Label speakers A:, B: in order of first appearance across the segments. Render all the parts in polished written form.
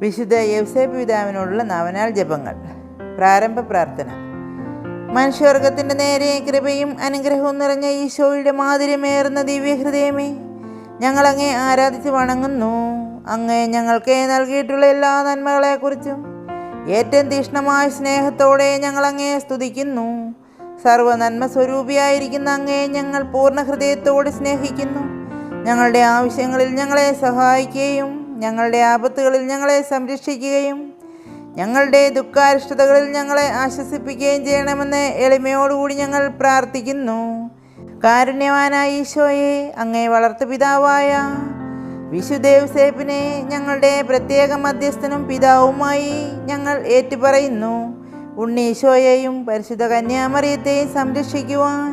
A: വിശുദ്ധ യൗസേപ്പ് പിതാവിനോടുള്ള നവനാൾ ജപങ്ങൾ. പ്രാരംഭ പ്രാർത്ഥന. മനുഷ്യവർഗത്തിൻ്റെ നേരെ കൃപയും അനുഗ്രഹവും നിറഞ്ഞ ഈശോയുടെ മാധുര്യമേറുന്ന ദിവ്യഹൃദയമേ, ഞങ്ങളങ്ങേ ആരാധിച്ച് വണങ്ങുന്നു. അങ്ങേ ഞങ്ങൾക്ക് നൽകിയിട്ടുള്ള എല്ലാ നന്മകളെക്കുറിച്ചും ഏറ്റവും തീക്ഷ്ണമായ സ്നേഹത്തോടെ ഞങ്ങളങ്ങേ സ്തുതിക്കുന്നു. സർവ്വനന്മ സ്വരൂപിയായിരിക്കുന്ന അങ്ങേ ഞങ്ങൾ പൂർണ്ണ ഹൃദയത്തോടെ സ്നേഹിക്കുന്നു. ഞങ്ങളുടെ ആവശ്യങ്ങളിൽ ഞങ്ങളെ സഹായിക്കുകയും ഞങ്ങളുടെ ആപത്തുകളിൽ ഞങ്ങളെ സംരക്ഷിക്കുകയും ഞങ്ങളുടെ ദുഃഖാരിഷ്ടതകളിൽ ഞങ്ങളെ ആശ്വസിപ്പിക്കുകയും ചെയ്യണമെന്ന് എളിമയോടുകൂടി ഞങ്ങൾ പ്രാർത്ഥിക്കുന്നു. കാരുണ്യവാനായ ഈശോയെ, അങ്ങേ വളർത്തു പിതാവായ വിശുദ്ധ യൗസേപ്പിനെ ഞങ്ങളുടെ പ്രത്യേക മധ്യസ്ഥനും പിതാവുമായി ഞങ്ങൾ ഏറ്റുപറയുന്നു. ഉണ്ണീശോയെയും പരിശുദ്ധ കന്യാമറിയത്തെയും സംരക്ഷിക്കുവാൻ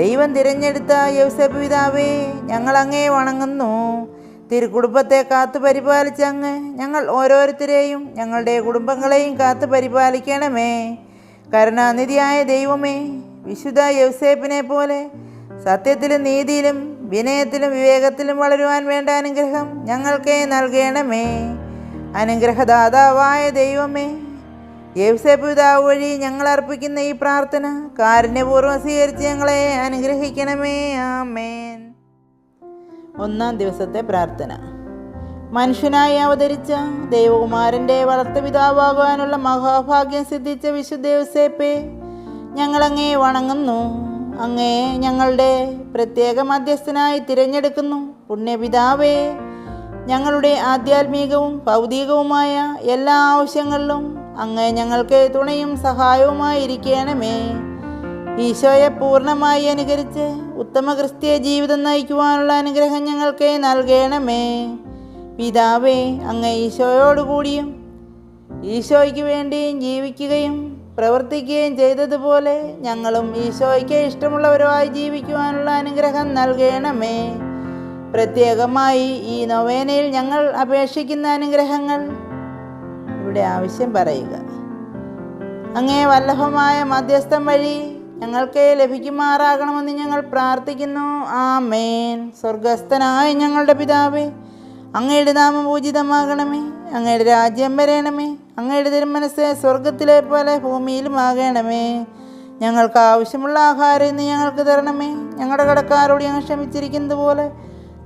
A: ദൈവം തിരഞ്ഞെടുത്ത യൗസേപ്പ് പിതാവേ, ഞങ്ങൾ അങ്ങേ വണങ്ങുന്നു. തിരുക്കുടുംബത്തെ കാത്തു പരിപാലിച്ച അങ്ങ് ഞങ്ങൾ ഓരോരുത്തരെയും ഞങ്ങളുടെ കുടുംബങ്ങളെയും കാത്തു പരിപാലിക്കണമേ. കരുണാനിധിയായ ദൈവമേ, വിശുദ്ധ യൗസേപ്പിനെ പോലെ സത്യത്തിലും നീതിയിലും വിനയത്തിലും വിവേകത്തിലും വളരുവാൻ വേണ്ട അനുഗ്രഹം ഞങ്ങൾക്ക് നൽകണമേ. അനുഗ്രഹദാതാവായ ദൈവമേ, യൗസേപ്പ് പിതാവ് വഴി ഞങ്ങൾ അർപ്പിക്കുന്ന ഈ പ്രാർത്ഥന കാരുണ്യപൂർവ്വം സ്വീകരിച്ച് ഞങ്ങളെ അനുഗ്രഹിക്കണമേ. ആമേൻ. ഒന്നാം ദിവസത്തെ പ്രാർത്ഥന. മനുഷ്യനായി അവതരിച്ച ദൈവകുമാരൻ്റെ വളർത്തുപിതാവാകാനുള്ള മഹാഭാഗ്യം സിദ്ധിച്ച വിശുദ്ധ യൗസേപ്പെ, ഞങ്ങളങ്ങേ വണങ്ങുന്നു. അങ്ങേ ഞങ്ങളുടെ പ്രത്യേക മധ്യസ്ഥനായി തിരഞ്ഞെടുക്കുന്നു. പുണ്യപിതാവേ, ഞങ്ങളുടെ ആധ്യാത്മികവും ഭൗതികവുമായ എല്ലാ ആവശ്യങ്ങളിലും അങ്ങേ ഞങ്ങൾക്ക് തുണയും സഹായവുമായിരിക്കണമേ. ഈശോയെ പൂർണ്ണമായി അനുകരിച്ച് ഉത്തമ ക്രിസ്തീയ ജീവിതം നയിക്കുവാനുള്ള അനുഗ്രഹം ഞങ്ങൾക്ക് നൽകണമേ. പിതാവേ, അങ്ങ് ഈശോയോടുകൂടിയും ഈശോയ്ക്ക് വേണ്ടിയും ജീവിക്കുകയും പ്രവർത്തിക്കുകയും ചെയ്തതുപോലെ ഞങ്ങളും ഈശോയ്ക്ക് ഇഷ്ടമുള്ളവരുമായി ജീവിക്കുവാനുള്ള അനുഗ്രഹം നൽകണമേ. പ്രത്യേകമായി ഈ നൊവേനയിൽ ഞങ്ങൾ അപേക്ഷിക്കുന്ന അനുഗ്രഹങ്ങൾ ഇവിടെ ആവശ്യം പറയുക. അങ്ങേ വല്ലഭമായ മധ്യസ്ഥം വഴി ഞങ്ങൾക്ക് ലഭിക്കുമാറാകണമെന്ന് ഞങ്ങൾ പ്രാർത്ഥിക്കുന്നു. ആമേൻ. സ്വർഗസ്ഥനായ ഞങ്ങളുടെ പിതാവേ, അങ്ങയുടെ നാമം പൂജിതമാകണമേ. അങ്ങയുടെ രാജ്യം വരണമേ. അങ്ങയുടെ തിരുമനസ്സ് സ്വർഗത്തിലെ പോലെ ഭൂമിയിലുമാകണമേ. ഞങ്ങൾക്ക് ആവശ്യമുള്ള ആഹാരം ഇന്ന് ഞങ്ങൾക്ക് തരണമേ. ഞങ്ങളുടെ കടക്കാരോട് ഞങ്ങൾ ക്ഷമിച്ചിരിക്കുന്നത് പോലെ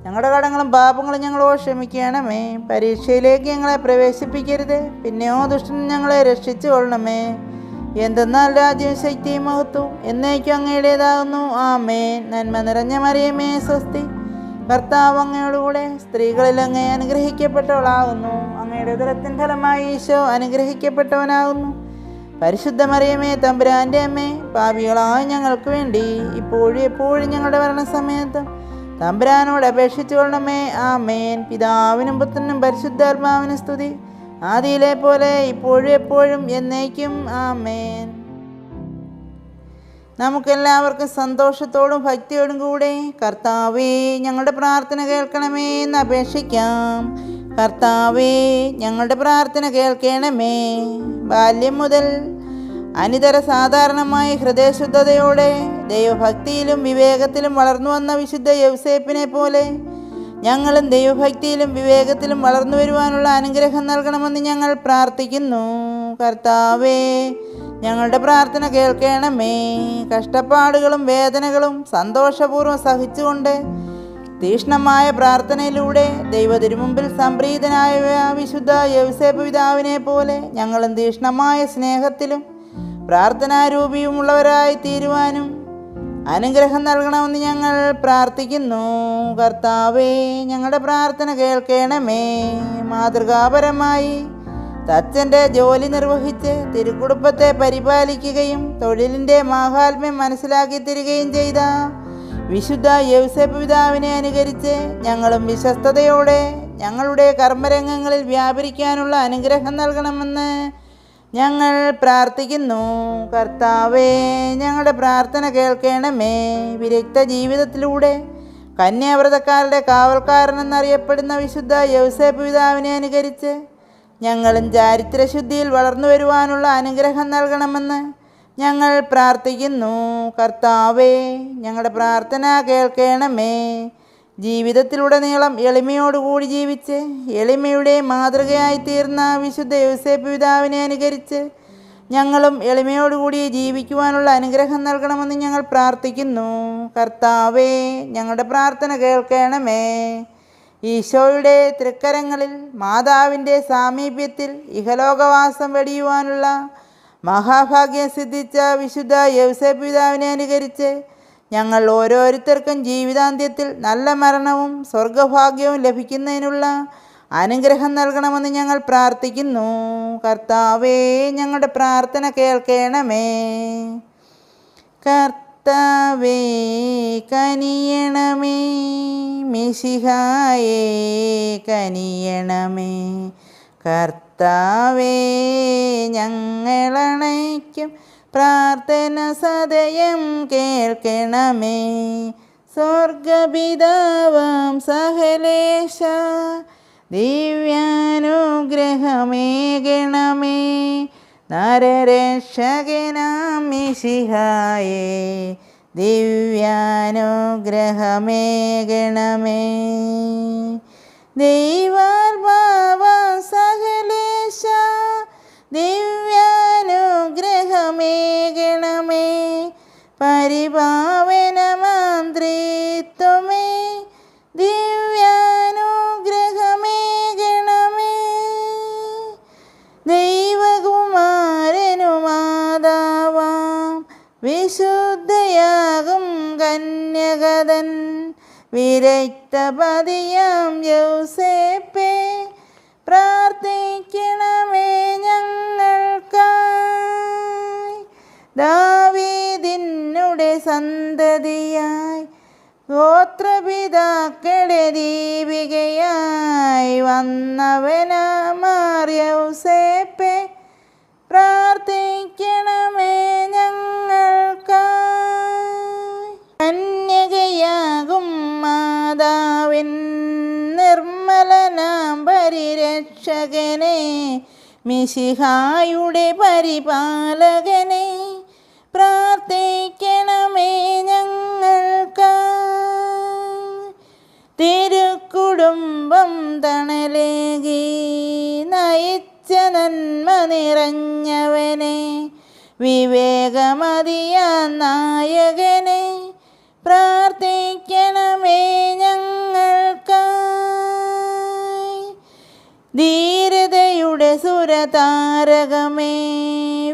A: ഞങ്ങളുടെ കടങ്ങളും പാപങ്ങളും ഞങ്ങളോട് ക്ഷമിക്കണമേ. പരീക്ഷയിലേക്ക് ഞങ്ങളെ പ്രവേശിപ്പിക്കരുത്, പിന്നെയോ ദുഷ്ടൻ ഞങ്ങളെ രക്ഷിച്ചു കൊള്ളണമേ. എന്തെന്നാൽ രാജ്യവും ശക്തിയും മഹത്വവും എന്നേക്കും അങ്ങയുടേതാകുന്നു. ആമേൻ. നന്മ നിറഞ്ഞ മറിയമേ, സ്വസ്തി, കർത്താവ് അങ്ങയോടുകൂടെ സ്ത്രീകളിൽ അങ്ങേ അനുഗ്രഹിക്കപ്പെട്ടവളാകുന്നു. അങ്ങയുടെ ഉദരത്തിൻ ഫലമായി ഈശോ അനുഗ്രഹിക്കപ്പെട്ടവനാകുന്നു. പരിശുദ്ധ മറിയമേ, തമ്പുരാൻ്റെ അമ്മേ, പാപികളായ ഞങ്ങൾക്ക് വേണ്ടി ഇപ്പോഴും എപ്പോഴും ഞങ്ങളുടെ മരണസമയത്തും തമ്പുരാനോട് അപേക്ഷിച്ചു കൊള്ളണമേ. ആമേൻ. പിതാവിനും പുത്രനും പരിശുദ്ധാത്മാവിനും സ്തുതി, ആദിയിലെ പോലെ ഇപ്പോഴും എപ്പോഴും എന്നേക്കും. ആമേൻ. നമുക്കെല്ലാവർക്കും സന്തോഷത്തോടും ഭക്തിയോടും കൂടെ കർത്താവേ, ഞങ്ങളുടെ പ്രാർത്ഥന കേൾക്കണമേ എന്ന് അപേക്ഷിക്കാം. കർത്താവേ, ഞങ്ങളുടെ പ്രാർത്ഥന കേൾക്കണമേ. ബാല്യം മുതൽ അനിതര സാധാരണമായ ഹൃദയശുദ്ധതയോടെ ദൈവഭക്തിയിലും വിവേകത്തിലും വളർന്നു വന്ന വിശുദ്ധ യൗസേപ്പിനെ പോലെ ഞങ്ങളും ദൈവഭക്തിയിലും വിവേകത്തിലും വളർന്നു വരുവാനുള്ള അനുഗ്രഹം നൽകണമെന്ന് ഞങ്ങൾ പ്രാർത്ഥിക്കുന്നു. കർത്താവേ, ഞങ്ങളുടെ പ്രാർത്ഥന കേൾക്കണമേ. കഷ്ടപ്പാടുകളും വേദനകളും സന്തോഷപൂർവ്വം സഹിച്ചുകൊണ്ട് തീക്ഷ്ണമായ പ്രാർത്ഥനയിലൂടെ ദൈവത്തിരുമുമ്പിൽ സംപ്രീതനായ വിശുദ്ധ യൗസേപ്പ് പിതാവിനെ പോലെ ഞങ്ങളും തീക്ഷ്ണമായ സ്നേഹത്തിലും പ്രാർത്ഥനാരൂപിയുമുള്ളവരായി തീരുവാനും അനുഗ്രഹം നൽകണമെന്ന് ഞങ്ങൾ പ്രാർത്ഥിക്കുന്നു. കർത്താവേ, ഞങ്ങളുടെ പ്രാർത്ഥന കേൾക്കണമേ. മാതൃകാപരമായി തച്ചൻ്റെ ജോലി നിർവഹിച്ച് തിരുക്കുടുംബത്തെ പരിപാലിക്കുകയും തൊഴിലിൻ്റെ മാഹാത്മ്യം മനസ്സിലാക്കി തരികയും ചെയ്ത വിശുദ്ധ യൗസേപ്പ് പിതാവിനെ അനുകരിച്ച് ഞങ്ങളും വിശ്വസ്തയോടെ ഞങ്ങളുടെ കർമ്മരംഗങ്ങളിൽ വ്യാപരിക്കാനുള്ള അനുഗ്രഹം നൽകണമെന്ന് ഞങ്ങൾ പ്രാർത്ഥിക്കുന്നു. കർത്താവേ, ഞങ്ങളുടെ പ്രാർത്ഥന കേൾക്കണമേ. വിരക്ത ജീവിതത്തിലൂടെ കന്യാവ്രതക്കാരുടെ കാവൽക്കാരനെന്നറിയപ്പെടുന്ന വിശുദ്ധ യൗസേപ്പ് പിതാവിനെ അനുകരിച്ച് ഞങ്ങളും ചാരിത്രശുദ്ധിയിൽ വളർന്നു വരുവാനുള്ള അനുഗ്രഹം നൽകണമെന്ന് ഞങ്ങൾ പ്രാർത്ഥിക്കുന്നു. കർത്താവേ, ഞങ്ങളുടെ പ്രാർത്ഥന കേൾക്കണമേ. ജീവിതത്തിലുടനീളം എളിമയോടുകൂടി ജീവിച്ച് എളിമയുടെ മാതൃകയായി തീർന്ന വിശുദ്ധ യൗസേപ്പ് പിതാവിനെ അനുകരിച്ച് ഞങ്ങളും എളിമയോടുകൂടി ജീവിക്കുവാനുള്ള അനുഗ്രഹം നൽകണമെന്ന് ഞങ്ങൾ പ്രാർത്ഥിക്കുന്നു. കർത്താവേ, ഞങ്ങളുടെ പ്രാർത്ഥന കേൾക്കണമേ. ഈശോയുടെ തൃക്കരങ്ങളിൽ മാതാവിൻ്റെ സാമീപ്യത്തിൽ ഇഹലോകവാസം വെടിയുവാനുള്ള മഹാഭാഗ്യം സിദ്ധിച്ച വിശുദ്ധ യൗസേപ്പ് പിതാവിനെ അനുകരിച്ച് ഞങ്ങൾ ഓരോരുത്തർക്കും ജീവിതാന്ത്യത്തിൽ നല്ല മരണവും സ്വർഗഭാഗ്യവും ലഭിക്കുന്നതിനുള്ള അനുഗ്രഹം നൽകണമെന്ന് ഞങ്ങൾ പ്രാർത്ഥിക്കുന്നു. കർത്താവേ, ഞങ്ങളുടെ പ്രാർത്ഥന കേൾക്കണമേ. കർത്താവേ, കനിയണമേ. മിശിഹായേ, കനിയണമേ. കർത്താവേ, ഞങ്ങളണയ്ക്കും പ്രാർത്ഥന സദയം കേൾക്കണമേ. സ്വർഗപിതാവാം സകലേശ, ദിവ്യാനുഗ്രഹമേകണമേ. നരരക്ഷകനാം മിശിഹായേ, ദിവ്യാനുഗ്രഹമേകണമേ. ദൈവാത്മാവാം സകലേശ, ദിവ്യാനുഗ്രഹമേകണമേ. പരിപാവനമാം ത്രിത്വമേ, ദിവ്യാനുഗ്രഹമേകണമേ. ദൈവകുമാരനു മാതാവാം വിശുദ്ധയാകും കന്യകതൻ, വിരക്തപതിയാം യൗസേപ്പേ, പ്രാർത്ഥിക്കണമേ ഞങ്ങൾക്കായി. ദാവീദിനുടെ സന്തതിയായി ഗോത്രപിതാക്കളുടെ ദീപികയായി വന്നവനാം യൗസേപ്പേ, പ്രാർത്ഥിക്കണമേ ഞങ്ങൾക്കായി. കന്യകയാകും മാതാവിൻ നിർമ്മലനാം പരിരക്ഷകനെ, മിശിഹായുടെ പരിപാലകനെ, പ്രാർത്ഥിക്കണമേ ഞങ്ങൾക്കായി. തിരുക്കുടുംബം തണലേകി നയിച്ച നന്മ നിറഞ്ഞവനെ, വിവേകമതിയാ നായകനെ, പ്രാർത്ഥിക്കണമേ ഞങ്ങൾക്കായി. ധീരതയുടെ സുരതാരകമേ,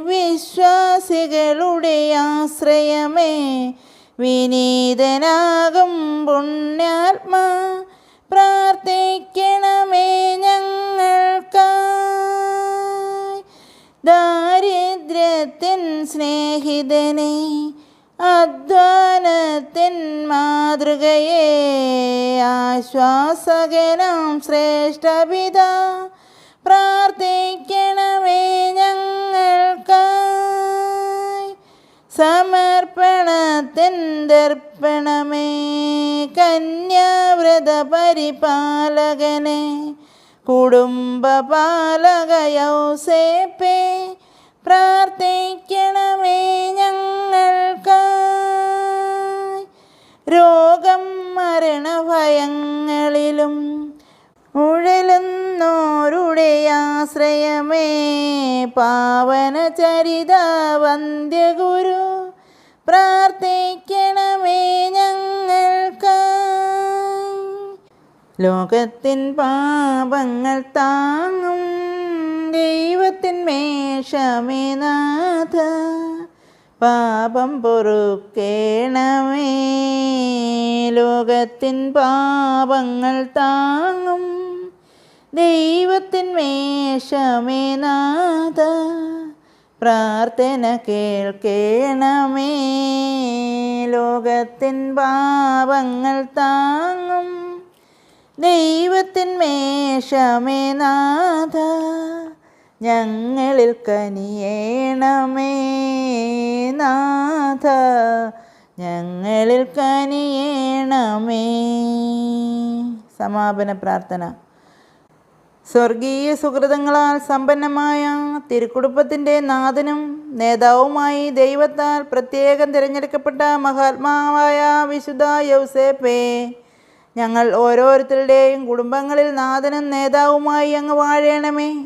A: വിശ്വാസികളുടെ ആശ്രയമേ, വിനീതനാകും പുണ്യാത്മാ, പ്രാർത്ഥിക്കണമേ ഞങ്ങൾക്കായി. ദാരിദ്ര്യത്തിൻ സ്നേഹിതനെ, അധ്വാനത്തിൻ മാതൃകയെ, ആശ്വാസകനാം ശ്രേഷ്ഠപിതാ, പ്രാർത്ഥിക്കണമേ ഞങ്ങൾക്കായി. സമർപ്പണത്തിൻ ദർപ്പണമേ, കന്യാവ്രത പരിപാലകനെ, കുടുംബപാലക യൗസേപ്പേ, പ്രാർത്ഥിക്കണമേ ഞങ്ങൾക്കായി. രോഗം മരണഭയങ്ങളിലും ഉഴലുന്നോരുടെ ആശ്രയമേ, പാവന ചരിത വന്ധ്യഗുരു, പ്രാർത്ഥിക്കണമേ ഞങ്ങൾക്കായി. ലോകത്തിൻ പാപങ്ങൾ താങ്ങും ദൈവത്തിൻ മേഷമേ നാഥ, പാപം പൊറുക്കേണമേ. ലോകത്തിൻ പാപങ്ങൾ താങ്ങും ദൈവത്തിൻ മേഷമേ നാഥ, പ്രാർത്ഥന കേൾക്കേണമേ. ലോകത്തിൻ പാപങ്ങൾ താങ്ങും ദൈവത്തിൻ മേഷമേ നാഥ, ഞങ്ങളിൽ കനിയേണമേ നാഥ, ഞങ്ങളിൽ കനിയേണമേ. സമാപന പ്രാർത്ഥന. സ്വർഗീയ സുഹൃതങ്ങളാൽ സമ്പന്നമായ തിരുക്കുടുംബത്തിൻ്റെ നാഥനും നേതാവുമായി ദൈവത്താൽ പ്രത്യേകം തിരഞ്ഞെടുക്കപ്പെട്ട മഹാത്മാവായ വിശുദ്ധ യൗസേപ്പേ, ഞങ്ങൾ ഓരോരുത്തരുടെയും കുടുംബങ്ങളിൽ നാഥനും നേതാവുമായി അങ്ങ് വാഴണമേ.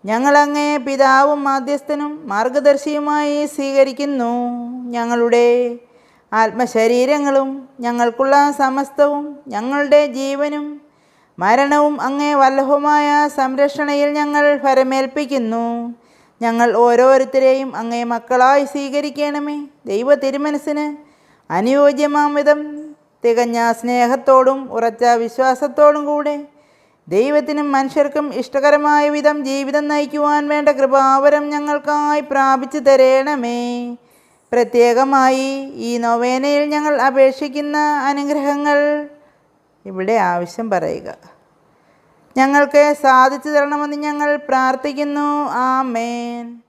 A: ഞങ്ങൾ അങ്ങേ പിതാവും മാധ്യസ്ഥനും മാർഗദർശിയുമായി സ്വീകരിക്കുന്നു. ഞങ്ങളുടെ ആത്മശരീരങ്ങളും ഞങ്ങൾക്കുള്ള സമസ്തവും ഞങ്ങളുടെ ജീവനും മരണവും അങ്ങേ വല്ലഭമായ സംരക്ഷണയിൽ ഞങ്ങൾ ഫലമേൽപ്പിക്കുന്നു. ഞങ്ങൾ ഓരോരുത്തരെയും അങ്ങേ മക്കളായി സ്വീകരിക്കണമേ. ദൈവ തിരുമനസ്സിന് അനുയോജ്യമാം വിധം തികഞ്ഞ സ്നേഹത്തോടും ഉറച്ച വിശ്വാസത്തോടും കൂടെ ദൈവത്തിനും മനുഷ്യർക്കും ഇഷ്ടകരമായ വിധം ജീവിതം നയിക്കുവാൻ വേണ്ട കൃപാവരം ഞങ്ങൾക്കായി പ്രാപിച്ചു തരണമേ. പ്രത്യേകമായി ഈ നൊവേനയിൽ ഞങ്ങൾ അപേക്ഷിക്കുന്ന അനുഗ്രഹങ്ങൾ ഇവിടെ ആവശ്യം പറയുക. ഞങ്ങൾക്ക് സാധിച്ചു തരണമെന്ന് ഞങ്ങൾ പ്രാർത്ഥിക്കുന്നു. ആമേൻ.